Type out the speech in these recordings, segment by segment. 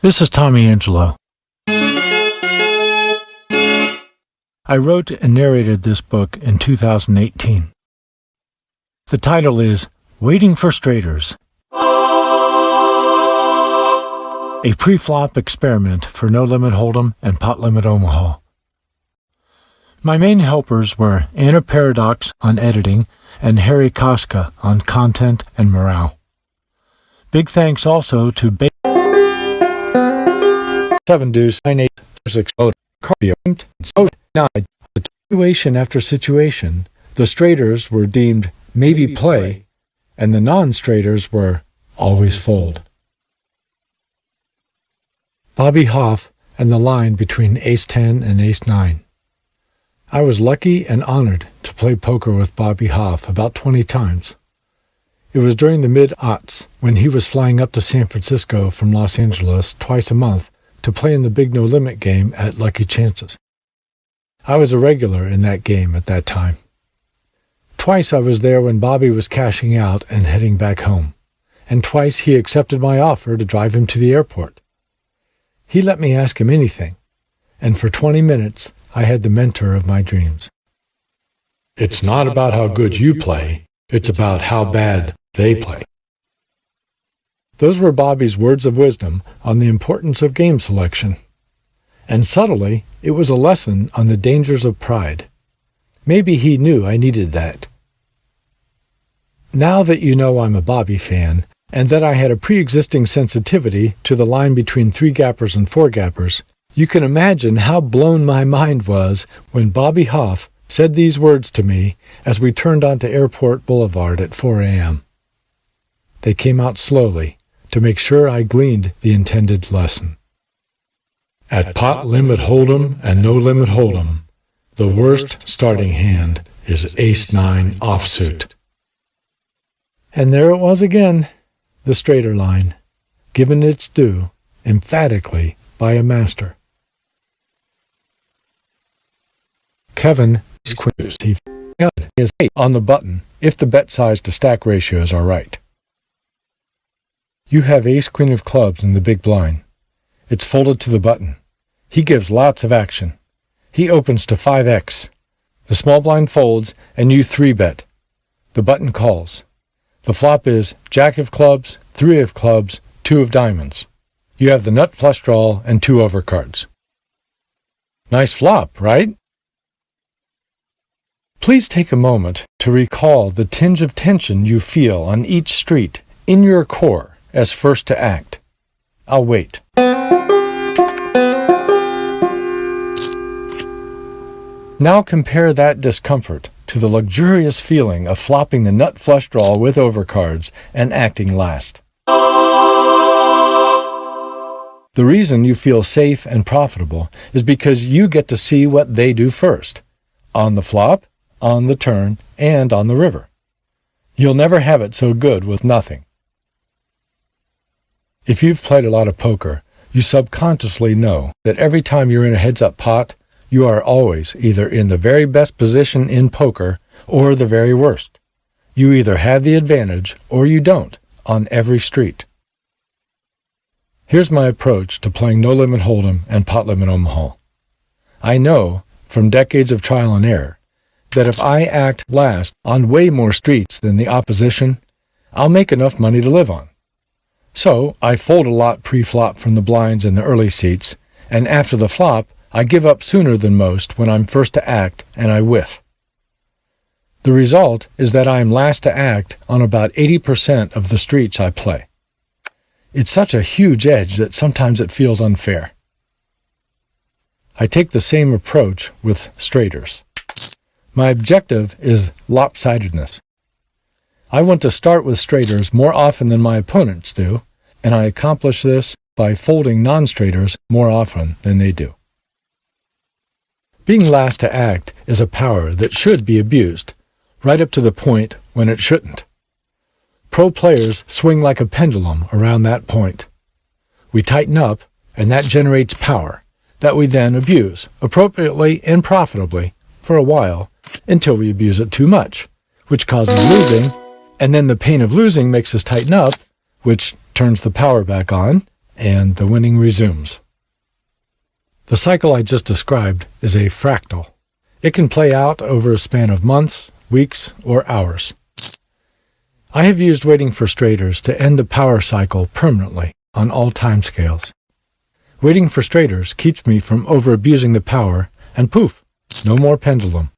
This is Tommy Angelo. I wrote and narrated this book in 2018. The title is Waiting for Straighters, a pre-flop experiment for No Limit Hold'em and Pot Limit Omaha. My main helpers were Anna Paradox on editing and Harry Koska on content and morale. Big thanks also to 7 Deuce 9 8 6 Cardio 9. Situation after situation, the straighters were deemed maybe play, and the non-straighters were always fold. Bobby Hoff and the line between Ace-10 and Ace-9. I was lucky and honored to play poker with Bobby Hoff about 20 times. It was during the mid-aughts when he was flying up to San Francisco from Los Angeles twice a month to play in the big no-limit game at Lucky Chances. I was a regular in that game at that time. Twice I was there when Bobby was cashing out and heading back home, and twice he accepted my offer to drive him to the airport. He let me ask him anything, and for 20 minutes I had the mentor of my dreams. It's not about how good you play, it's about how bad they play. Those were Bobby's words of wisdom on the importance of game selection. And subtly, it was a lesson on the dangers of pride. Maybe he knew I needed that. Now that you know I'm a Bobby fan, and that I had a pre-existing sensitivity to the line between 3-gappers and 4-gappers, you can imagine how blown my mind was when Bobby Hoff said these words to me as we turned onto Airport Boulevard at 4 a.m. They came out slowly to make sure I gleaned the intended lesson. At Pot Limit Hold'em and No Limit Hold'em, the worst starting hand is Ace-9 offsuit. And there it was again, the straighter line, given its due, emphatically, by a master. Kevin is quiz. He is 8 on the button if the bet size to stack ratios are right. You have ace-queen of clubs in the big blind. It's folded to the button. He gives lots of action. He opens to 5x. The small blind folds, and you 3-bet. The button calls. The flop is jack of clubs, 3 of clubs, 2 of diamonds. You have the nut flush draw and 2 overcards. Nice flop, right? Please take a moment to recall the tinge of tension you feel on each street in your core as first to act. I'll wait. Now compare that discomfort to the luxurious feeling of flopping the nut flush draw with overcards and acting last. The reason you feel safe and profitable is because you get to see what they do first, on the flop, on the turn, and on the river. You'll never have it so good with nothing. If you've played a lot of poker, you subconsciously know that every time you're in a heads-up pot, you are always either in the very best position in poker or the very worst. You either have the advantage or you don't on every street. Here's my approach to playing No Limit Hold'em and Pot Limit Omaha. I know, from decades of trial and error, that if I act last on way more streets than the opposition, I'll make enough money to live on. So I fold a lot pre-flop from the blinds in the early seats, and after the flop, I give up sooner than most when I'm first to act and I whiff. The result is that I am last to act on about 80% of the streets I play. It's such a huge edge that sometimes it feels unfair. I take the same approach with straighters. My objective is lopsidedness. I want to start with straighters more often than my opponents do, and I accomplish this by folding non-straighters more often than they do. Being last to act is a power that should be abused, right up to the point when it shouldn't. Pro players swing like a pendulum around that point. We tighten up, and that generates power that we then abuse, appropriately and profitably, for a while, until we abuse it too much, which causes losing, and then the pain of losing makes us tighten up, which turns the power back on, and the winning resumes. The cycle I just described is a fractal. It can play out over a span of months, weeks, or hours. I have used waiting for straighters to end the power cycle permanently on all timescales. Waiting for straighters keeps me from over-abusing the power, and poof, no more pendulum.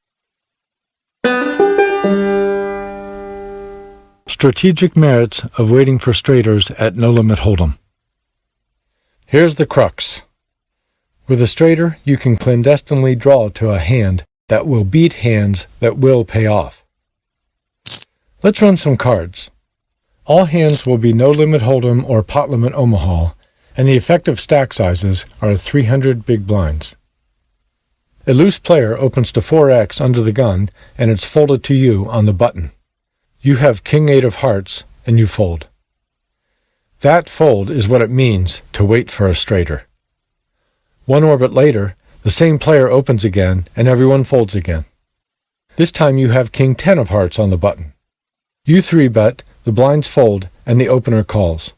Strategic merits of waiting for straighters at No Limit Hold'em. Here's the crux. With a straighter, you can clandestinely draw to a hand that will beat hands that will pay off. Let's run some cards. All hands will be No Limit Hold'em or Pot Limit Omaha, and the effective stack sizes are 300 big blinds. A loose player opens to 4x under the gun, and it's folded to you on the button. You have King-8 of hearts, and you fold. That fold is what it means to wait for a straighter. One orbit later, the same player opens again, and everyone folds again. This time you have King-10 of hearts on the button. You 3-bet, the blinds fold, and the opener calls.